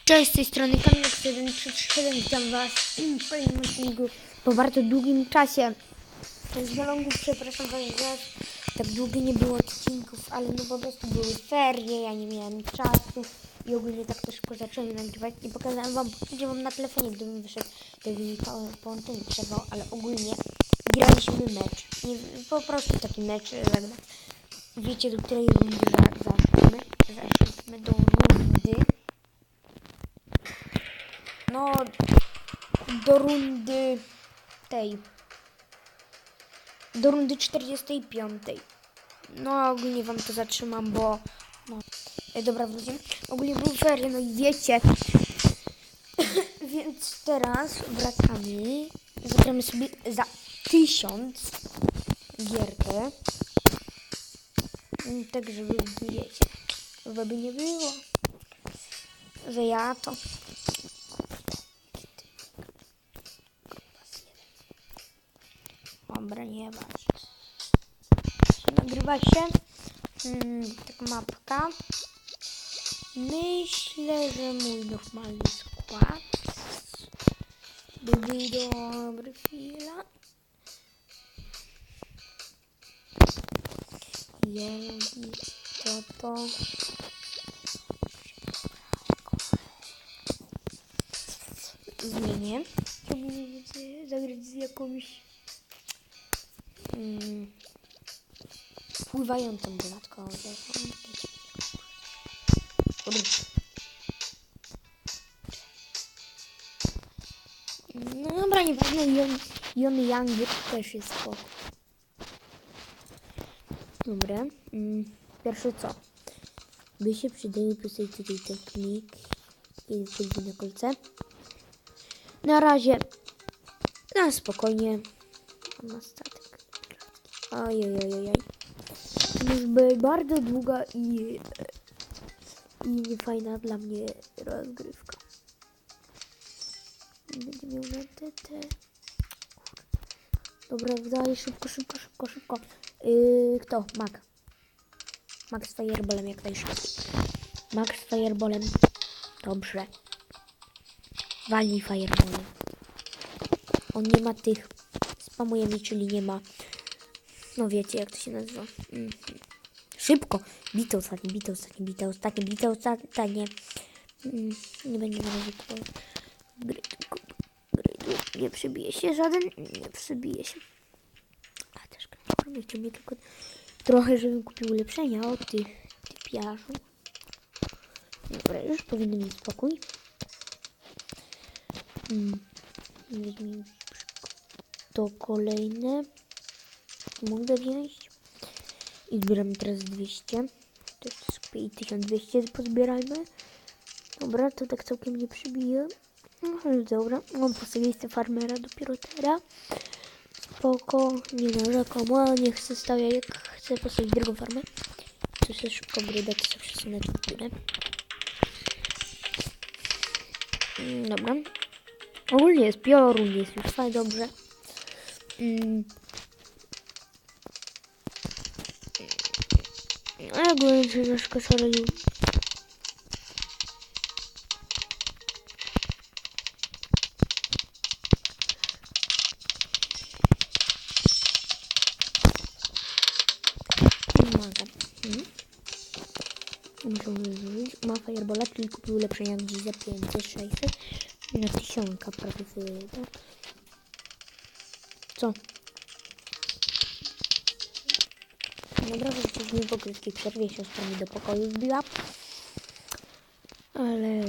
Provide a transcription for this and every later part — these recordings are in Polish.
Cześć, z tej strony Kamil1337, witam was w kolejnym odcinku po bardzo długim czasie. Z Zalągu przepraszam was, że tak długo nie było odcinków, ale no po prostu były ferie, ja nie miałem czasu i ogólnie tak to szybko zacząłem nagrywać. Nie pokazałem wam, gdzie mam na telefonie, gdybym wyszedł, to by mi połączenie przerwał, ale ogólnie graliśmy mecz. Nie, po prostu taki mecz zagrać. Wiecie, do której rundy zaszliśmy? Zaszliśmy do rundy. No, do rundy tej. Do rundy 45. No, ogólnie wam to zatrzymam, bo... No. Dobra, wrócimy. Ogólnie był ferie, no i wiecie. Więc teraz wracamy. Zagramy sobie za 1000 gierkę. Tak, żeby wiecie. Żeby nie było, że ja to... Dobra, nie ważne. Nagrywa się taka mapka. Myślę, że mój normalny skład byłby dobry. Chwila. Jeździ to. Zmienię. Chciałbym zagrać z jakąś pływającą dodatkową. No dobra, nieważne, Jon Young też jest spoko. Dobra, pierwsze co? By się przydały postawić tutaj technik i podwójne kolce. Na razie, na spokojnie. Na statek. Ojej. To już by bardzo długa i niefajna dla mnie rozgrywka. Będzie miał na TT. Dobra, dalej, szybko. Kto? Max z fireballem jak najszybciej. Max z fireballem. Dobrze. Walnij fireballem. On nie ma tych. Spamuje mi, czyli nie ma. No wiecie jak to się nazywa. Szybko. Bite ostatnie. Nie będzie na razie kupował. Nie przybije się żaden. Nie przybije się. A też nie chciał mnie tylko trochę, żebym kupił ulepszenia od tych typiarzy. Dobra, już powinny mieć spokój. Weźmy to kolejne. Mogę wziąć. I zbieramy teraz 200. To jest sobie 1200 pozbierajmy. Dobra, to tak całkiem nie przybije. No ale dobra, mam postawić farmera dopiero teraz. Spoko, nie narzekam, a nie chcę stawiać, jak chcę postawić drugą farmę. To się szybko bryda, to się przesunę w górę. Dobra. Ogólnie jest piorun, jest już fajnie, dobrze. A ja ogólnie się troszkę szaleju. Muszę zrobić. Ma fireballa, czyli kupił ulepszenia gdzieś za 500, 600. Na 1000 prawie wyda. Co? Dobra, że później w okreskiej przerwie siostra mi do pokoju wbiła. Ale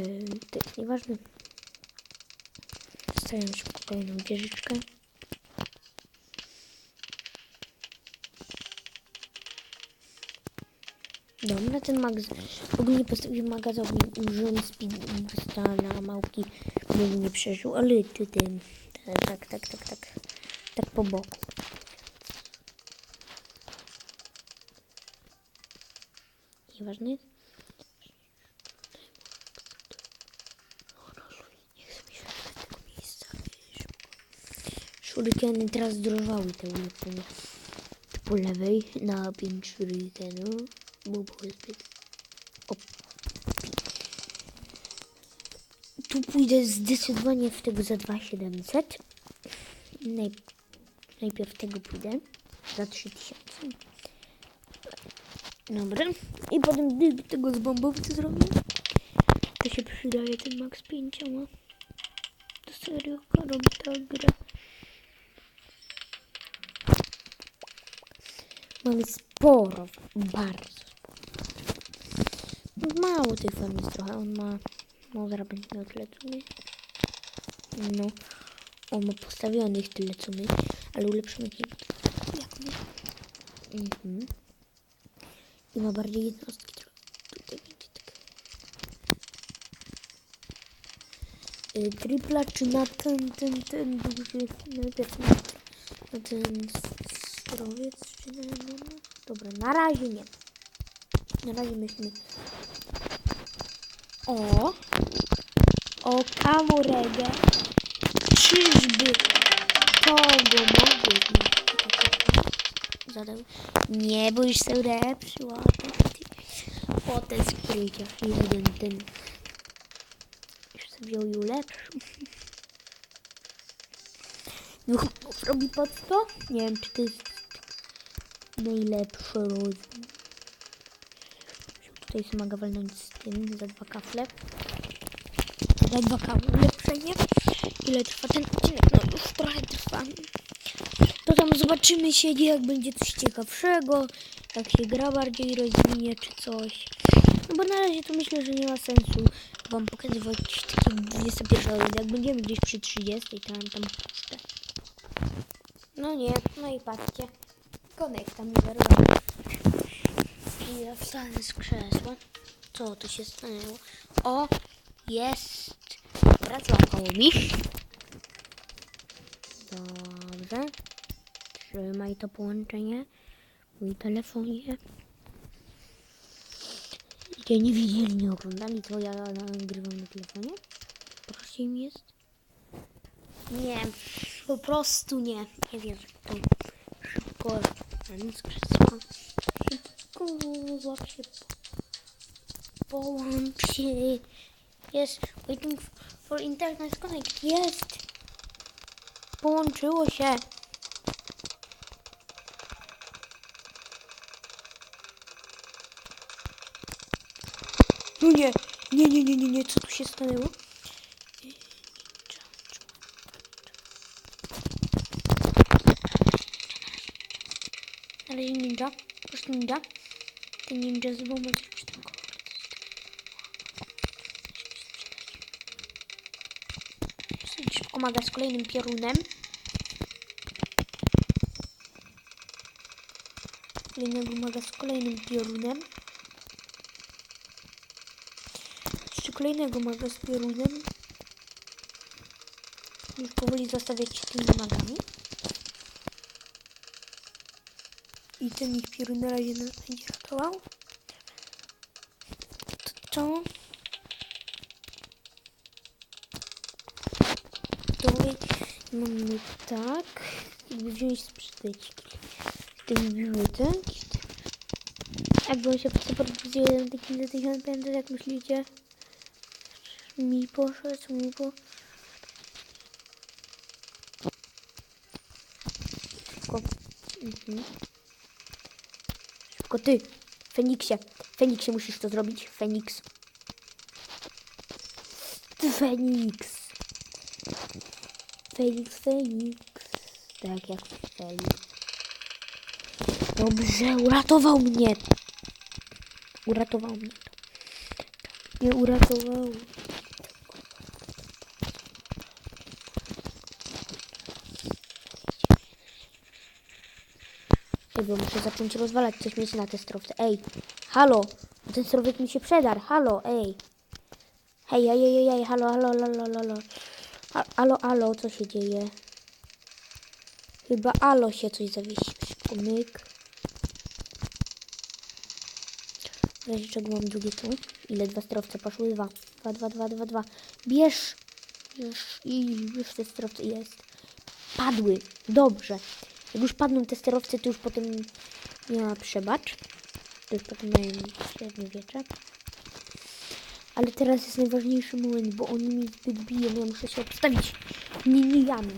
to jest nieważne. Stawiam szybko kolejną wieżyczkę. Dobra, ten ogólnie postawił magazyn, urząd speedbusta na małki, by nie przeżył, ale ten, tak po boku. Nieważne. Nie chcę mi się z tego miejsca. Shurikeny teraz zdrożały te ulepszenia. Po lewej na 5 shurikenów. Bo było zbyt Tu pójdę zdecydowanie w tego za 2700. Najpierw tego pójdę za 3000. Dobra. I potem tego z bombowca zrobię. To się przydaje ten max 5. To serio robi ta gra. Mamy sporo, bardzo sporo. Mało tych farm jest trochę. On ma... No, zaraz będzie miał tyle co my. No. On ma postawionych tyle co my. Ale ulepszymy ich jak my. I ma bardziej jednostki trochę. Tutaj będzie tak. Tripla czy na ten duży. Najpierw na ten sterowiec czy na dobra, na razie nie. Na razie myślimy. O Kamoregę. Czyżby to go mogło zadał. Nie, bo już są lepszy. O, ten spryciarz. Ten. Już sobie ją ulepszył. Już robi pod 100? Nie wiem, czy to jest najlepszy rozwój. Tutaj się mogę walnąć z tym za 2 kafle. Za 2 kafle ulepszenie. Ile trwa ten odcinek? No już trochę trwa. To tam zobaczymy się, jak będzie coś ciekawszego. Jak się gra bardziej rozwinie, czy coś. No bo na razie to myślę, że nie ma sensu wam pokazywać takie 21 godziny. Jak będziemy gdzieś przy 30, tam puszczę. No nie, no i patrzcie. Konekta mi wyrwał. I ja wstanę z krzesła. Co tu się stanęło? O, jest. Wracało mi. Dobrze. Trzymaj to połączenie. Mój telefonie. Gdzie nie widzieli, nie oglądali, to ja nagrywam na telefonie. Proszę im jest. Nie, po prostu nie. Nie wierzę w to. Szybko. Nic krzesła. Szybko złap się. Połącz się. Jest. Waiting for internet connect. Jest. Połączyło się. No nie, co tu się stanęło? Ale ninja, po prostu ninja. Ten ninja z bombą coś tam. Szybko pomaga z kolejnym piorunem. Kolejnego maga z kolejnym piorunem. Jeszcze kolejnego maga z piorunem. Już powoli zostawiać się tymi magami. I ten ich piorun na razie nas będzie ratował. To mamy tak. Jakby wziąć sprzedać ten biutek. Jakby on się przeprowadził jeden taki za 1500, jak myślicie? Mi poszedł. Szybko. Szybko ty, Feniksie. Feniksie musisz to zrobić. Feniks. Feniks. Tak jak Feniks. Dobrze, uratował mnie. Nie uratował. Bo muszę zacząć rozwalać coś mieć na testrowce. Ej, halo, ten sterowiec mi się przedarł. Halo, ej. Hej, halo, co się dzieje? Chyba alo się coś zawiesił. Szybko, myk. W razie czego mam drugie tu. Ile 2 sterowce poszły? 2. Bierz. Już te sterowce jest. Padły. Dobrze. Jak już padną te sterowce, to już potem nie ma przebacz. To już potem mają średniowiecze. Ale teraz jest najważniejszy moment, bo oni mi zbyt biją. Ja muszę się obstawić niniami.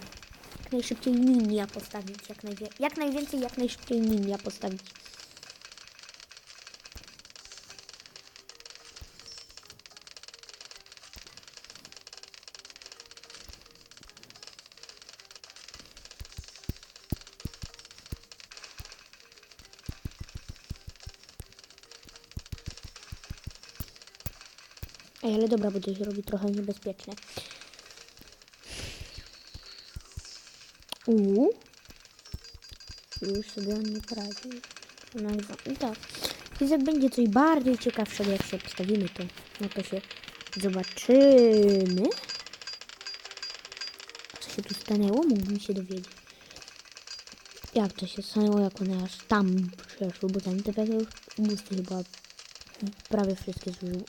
Jak najszybciej ninia postawić. Jak najwięcej, jak najszybciej ninia postawić. Ej, ale dobra, bo to się robi trochę niebezpieczne. Już sobie on nie poradził. I tak. Więc jak będzie coś bardziej ciekawszego, jak się obstawimy, to no to się zobaczymy. Co się tu stanęło? Mógłbym się dowiedzieć. Jak to się stanęło, jak one aż tam przeszły, bo tam te pewne busty chyba prawie wszystkie zużył.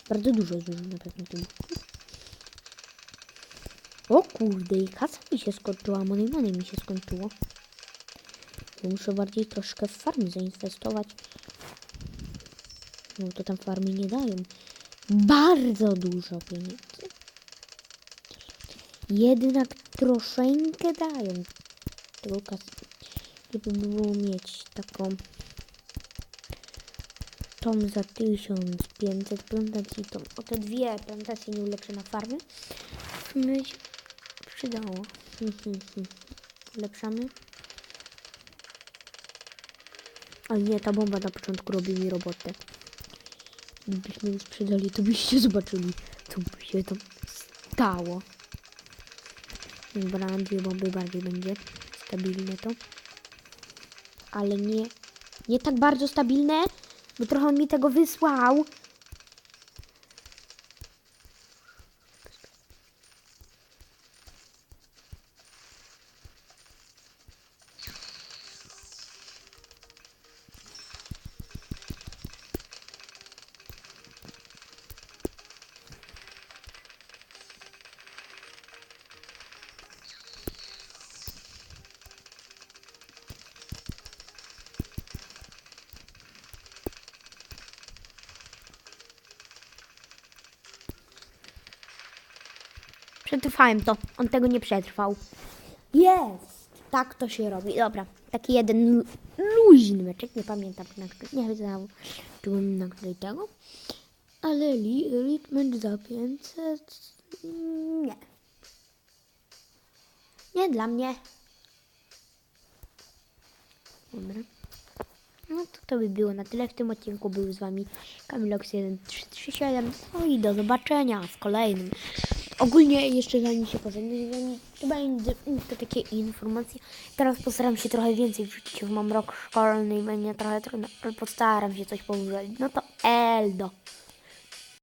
Bardzo dużo zużył na pewno tych bustów. O kurde, i kasa mi się skończyła, money mi się skończyło. Muszę bardziej troszkę w farmy zainwestować. No to tam farmy nie dają bardzo dużo pieniędzy. Jednak troszeczkę dają. Tego kasy. Żeby było mieć taką tą za 1500 plantacji, tą o te dwie plantacje nie ulepszę na farmy. Mi się przydało. Ulepszamy. Ale nie, ta bomba na początku robi mi robotę. Gdybyśmy ją sprzedali, to byście zobaczyli, co by się tam stało. Dobra, dwie bomby bardziej będzie stabilne to. Ale nie tak bardzo stabilne, bo trochę on mi tego wysłał. Przetrwałem to. On tego nie przetrwał. Jest! Tak to się robi. Dobra. Taki jeden luźny meczek. Nie pamiętam, nie zobaczyłem na której tego. Ale Elite za 500... Nie. Nie dla mnie. Dobra. No to by było na tyle w tym odcinku. Był z wami Kamilox1337. No i do zobaczenia w kolejnym. Ogólnie jeszcze zanim się pożegnam, to będzie to takie informacje. Teraz postaram się trochę więcej wrzucić, bo mam rok szkolny i będzie trochę trudno, ale postaram się coś powiedzieć. No to Eldo.